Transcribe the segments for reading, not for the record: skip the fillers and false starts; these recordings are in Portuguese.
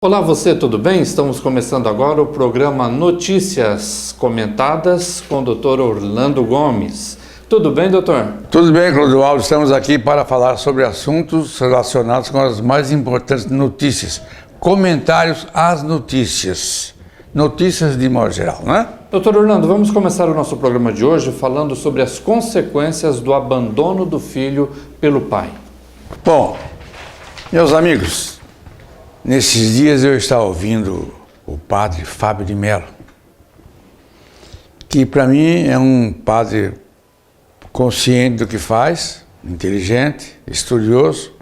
Olá, você, tudo bem? Estamos começando agora o programa Notícias Comentadas com o Dr. Orlando Gomes. Tudo bem, doutor? Tudo bem, Clodoaldo. Estamos aqui para falar sobre assuntos relacionados com as mais importantes notícias. Comentários às notícias. Notícias de modo geral, né? Doutor Orlando, vamos começar o nosso programa de hoje falando sobre as consequências do abandono do filho pelo pai. Bom, meus amigos, nesses dias eu estava ouvindo o padre Fábio de Mello, que para mim é um padre consciente do que faz, inteligente, estudioso,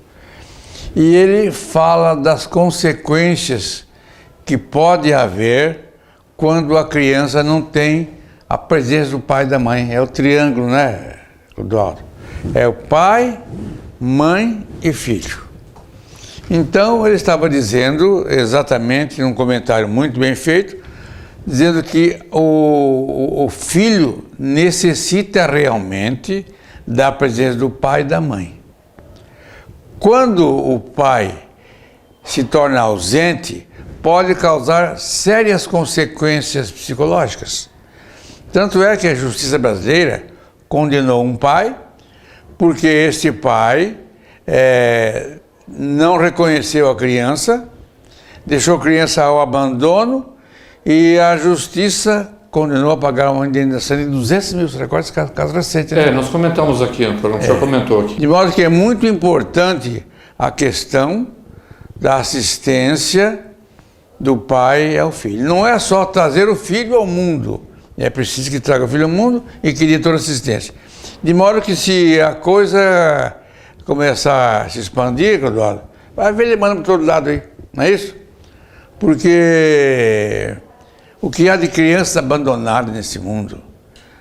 e ele fala das consequências que pode haver quando a criança não tem a presença do pai e da mãe. É o triângulo, né, Clodoaldo? É o pai, mãe e filho. Então, ele estava dizendo, exatamente, num comentário muito bem feito, dizendo que o filho necessita realmente da presença do pai e da mãe. Quando o pai se torna ausente, pode causar sérias consequências psicológicas. Tanto é que a justiça brasileira condenou um pai, porque esse pai não reconheceu a criança, deixou a criança ao abandono e a justiça condenou a pagar uma indenização de 200 mil, você recorda esse caso recente, né? Nós comentamos aqui no programa, o senhor comentou aqui. De modo que é muito importante a questão da assistência do pai ao filho. Não é só trazer o filho ao mundo, é preciso que traga o filho ao mundo e que dê toda assistência. De modo que se a coisa começar a se expandir, Clodoaldo, vai ver ele manda para todo lado aí, não é isso? Porque o que há de crianças abandonadas nesse mundo,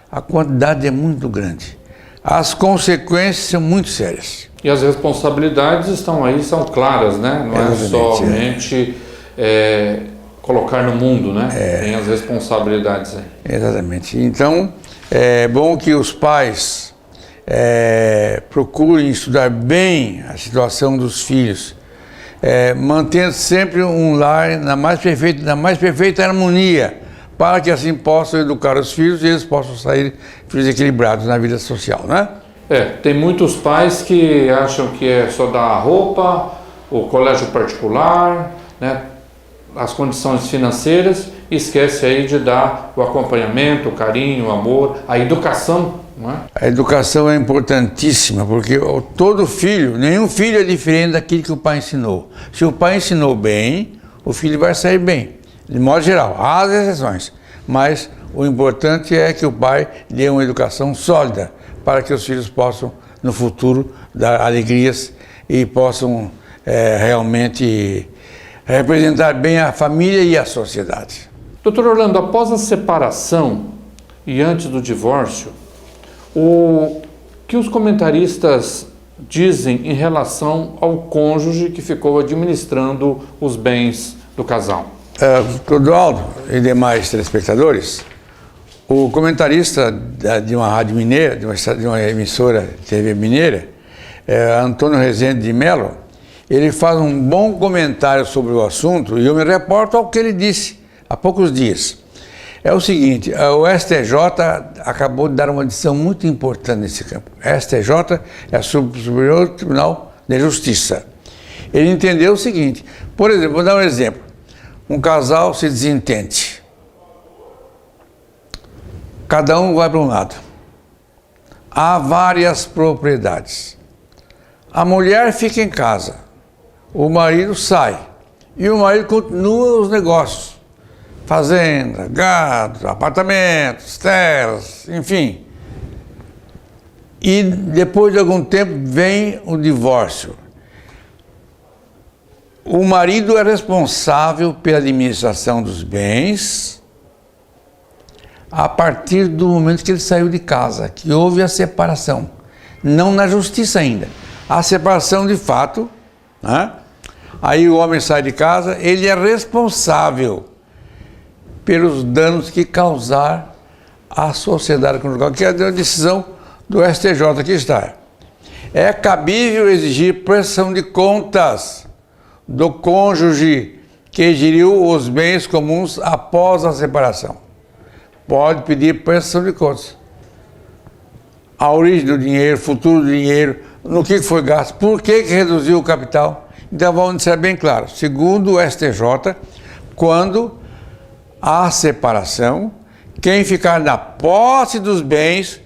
a quantidade é muito grande. As consequências são muito sérias. E as responsabilidades estão aí, são claras, né? Não é somente colocar no mundo, né? Tem as responsabilidades aí. Exatamente. Então, é bom que os pais procurem estudar bem a situação dos filhos, mantendo sempre um lar na mais perfeita harmonia, para que assim possam educar os filhos e eles possam sair filhos equilibrados na vida social, né? Tem muitos pais que acham que é só dar a roupa, o colégio particular, né? As condições financeiras, e esquece aí de dar o acompanhamento, o carinho, o amor, a educação, não é? A educação é importantíssima, porque todo filho, nenhum filho é diferente daquilo que o pai ensinou. Se o pai ensinou bem, o filho vai sair bem, de modo geral. Há as exceções, mas o importante é que o pai dê uma educação sólida, para que os filhos possam, no futuro, dar alegrias e possam realmente representar bem a família e a sociedade. Doutor Orlando, após a separação e antes do divórcio, o que os comentaristas dizem em relação ao cônjuge que ficou administrando os bens do casal? Clodoaldo e demais telespectadores, o comentarista de uma rádio mineira, de uma emissora TV mineira, Antônio Rezende de Mello, ele faz um bom comentário sobre o assunto e eu me reporto ao que ele disse há poucos dias. É o seguinte, o STJ acabou de dar uma decisão muito importante nesse campo. A STJ é o Superior Tribunal de Justiça. Ele entendeu o seguinte, por exemplo, vou dar um exemplo. Um casal se desentende. Cada um vai para um lado. Há várias propriedades. A mulher fica em casa. O marido sai. E o marido continua os negócios. Fazenda, gado, apartamentos, terras, enfim. E depois de algum tempo vem o divórcio. O marido é responsável pela administração dos bens a partir do momento que ele saiu de casa, que houve a separação. Não na justiça ainda. A separação de fato, né? Aí o homem sai de casa, ele é responsável pelos danos que causar à sociedade conjugal, que é a decisão do STJ, aqui está. É cabível exigir prestação de contas do cônjuge que geriu os bens comuns após a separação. Pode pedir prestação de contas. A origem do dinheiro, futuro do dinheiro, no que foi gasto, por que reduziu o capital. Então vamos ser bem claro. Segundo o STJ, quando há separação, quem ficar na posse dos bens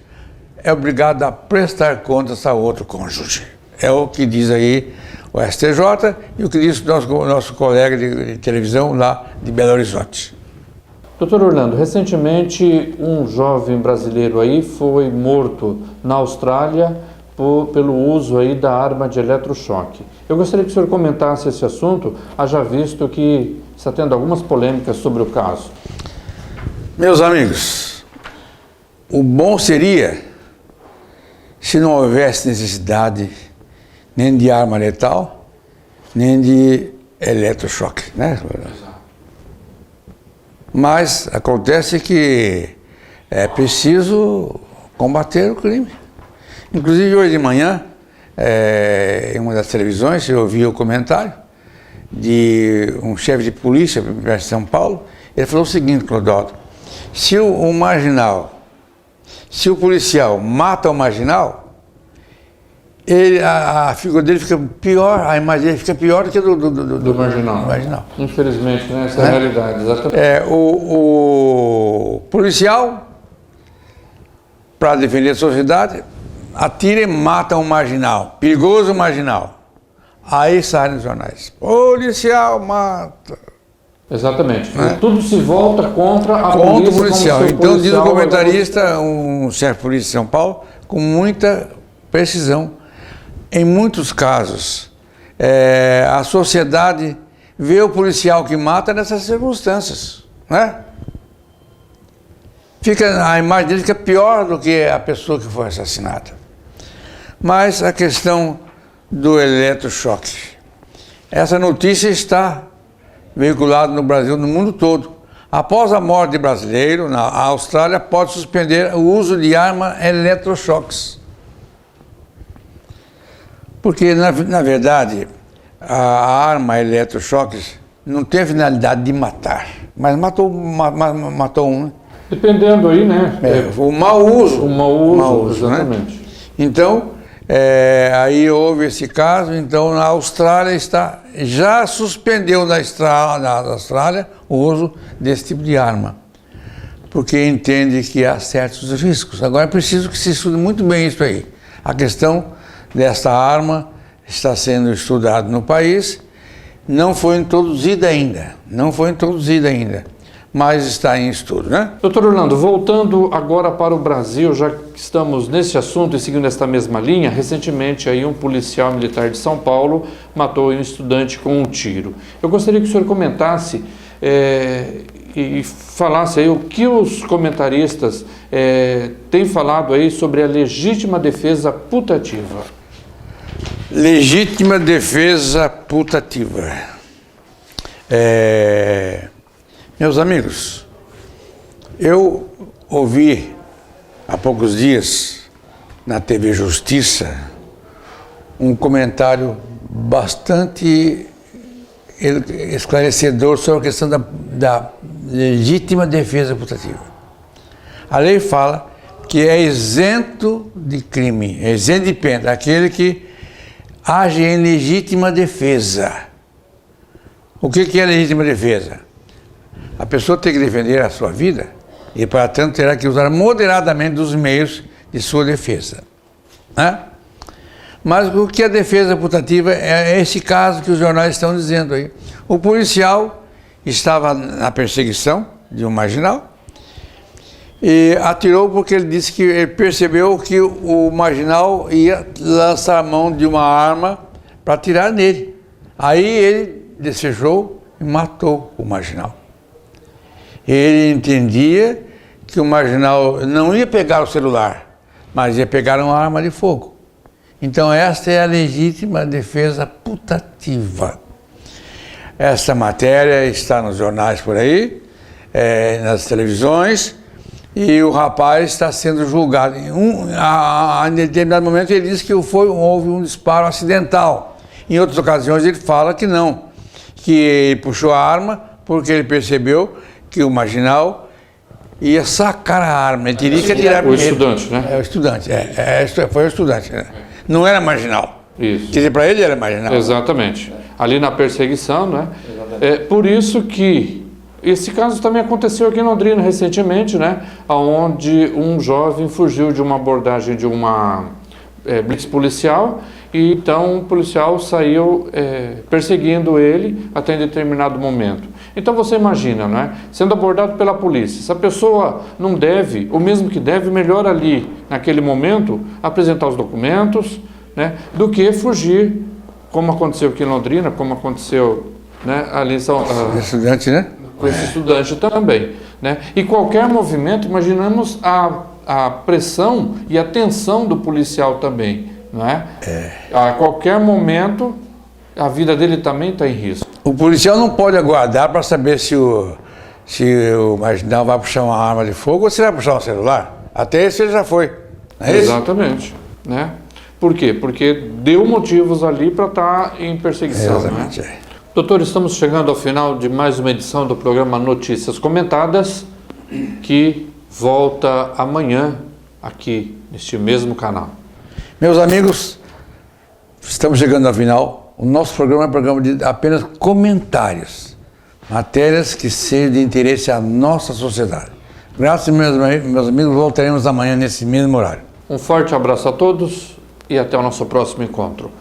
é obrigado a prestar contas a outro cônjuge. É o que diz aí o STJ e o que diz o nosso colega de televisão lá de Belo Horizonte. Doutor Orlando, recentemente um jovem brasileiro aí foi morto na Austrália pelo uso aí da arma de eletrochoque. Eu gostaria que o senhor comentasse esse assunto, haja visto que está tendo algumas polêmicas sobre o caso. Meus amigos, o bom seria se não houvesse necessidade nem de arma letal, nem de eletrochoque, né? Mas acontece que é preciso combater o crime. Inclusive hoje de manhã, em uma das televisões, eu ouvi o comentário de um chefe de polícia de São Paulo. Ele falou o seguinte, Clodoaldo: se o marginal, se o policial mata o marginal, a figura dele fica pior, a imagem dele fica pior do que do marginal. Infelizmente, né? Essa é a realidade, exatamente. O policial, para defender a sociedade, atira e mata um marginal, perigoso marginal. Aí sai nos jornais: policial mata. Exatamente. Né? Tudo se volta contra a polícia. Contra o policial. Então diz o comentarista, um chefe de polícia de São Paulo, com muita precisão. Em muitos casos, a sociedade vê o policial que mata nessas circunstâncias, né? A imagem dele fica pior do que a pessoa que foi assassinada. Mas a questão do eletrochoque. Essa notícia está veiculada no Brasil, no mundo todo. Após a morte de brasileiro, na Austrália pode suspender o uso de armas eletrochoques. Porque, na verdade, a arma eletrochoques não tem a finalidade de matar, mas matou um, né? Dependendo aí, né? O mau uso. O mau uso, Né? exatamente. Então, aí houve esse caso. Então, na Austrália já suspendeu na Austrália o uso desse tipo de arma, porque entende que há certos riscos. Agora é preciso que se estude muito bem isso aí. A questão desta arma está sendo estudada no país, não foi introduzida ainda, mas está em estudo, né? Doutor Orlando, voltando agora para o Brasil, já que estamos nesse assunto e seguindo esta mesma linha, recentemente aí um policial militar de São Paulo matou um estudante com um tiro. Eu gostaria que o senhor comentasse e falasse aí o que os comentaristas têm falado aí sobre a legítima defesa putativa. Legítima defesa putativa. Meus amigos, eu ouvi há poucos dias na TV Justiça um comentário bastante esclarecedor sobre a questão da legítima defesa putativa. A lei fala que é isento de crime, é isento de pena, aquele que age em legítima defesa. O que é legítima defesa? A pessoa tem que defender a sua vida e, para tanto, terá que usar moderadamente dos meios de sua defesa. Né? Mas o que é defesa putativa é esse caso que os jornais estão dizendo aí. O policial estava na perseguição de um marginal e atirou porque ele disse que ele percebeu que o marginal ia lançar a mão de uma arma para atirar nele. Aí ele desfechou e matou o marginal. Ele entendia que o marginal não ia pegar o celular, mas ia pegar uma arma de fogo. Então esta é a legítima defesa putativa. Essa matéria está nos jornais por aí, nas televisões, e o rapaz está sendo julgado. Em determinado momento ele disse que houve um disparo acidental. Em outras ocasiões ele fala que não, que ele puxou a arma porque ele percebeu que o marginal ia sacar a arma, ele teria que atirar O primeiro. estudante, né? É o estudante, foi o estudante, né? Não era marginal. Isso. Quer dizer, para ele era marginal. Exatamente. Ali na perseguição, né? É por isso que esse caso também aconteceu aqui em Londrina recentemente, né? Onde um jovem fugiu de uma abordagem de uma blitz policial e então o policial saiu perseguindo ele até em determinado momento. Então você imagina, né? Sendo abordado pela polícia, se a pessoa não deve, ou mesmo que deve, melhor ali, naquele momento, apresentar os documentos, né? Do que fugir, como aconteceu aqui em Londrina, como aconteceu, né? Ali em São Estudante, né? com esse estudante também, né? E qualquer movimento, imaginamos a pressão e a tensão do policial também, não é? A qualquer momento, a vida dele também está em risco. O policial não pode aguardar para saber se o marginal vai puxar uma arma de fogo ou se vai puxar um celular. Até esse ele já foi. Não é isso? Exatamente, né? Por quê? Porque deu motivos ali para estar em perseguição, Exatamente. né? Doutor, estamos chegando ao final de mais uma edição do programa Notícias Comentadas, que volta amanhã aqui neste mesmo canal. Meus amigos, estamos chegando ao final. O nosso programa é um programa de apenas comentários, matérias que sejam de interesse à nossa sociedade. Graças, meus amigos, voltaremos amanhã nesse mesmo horário. Um forte abraço a todos e até o nosso próximo encontro.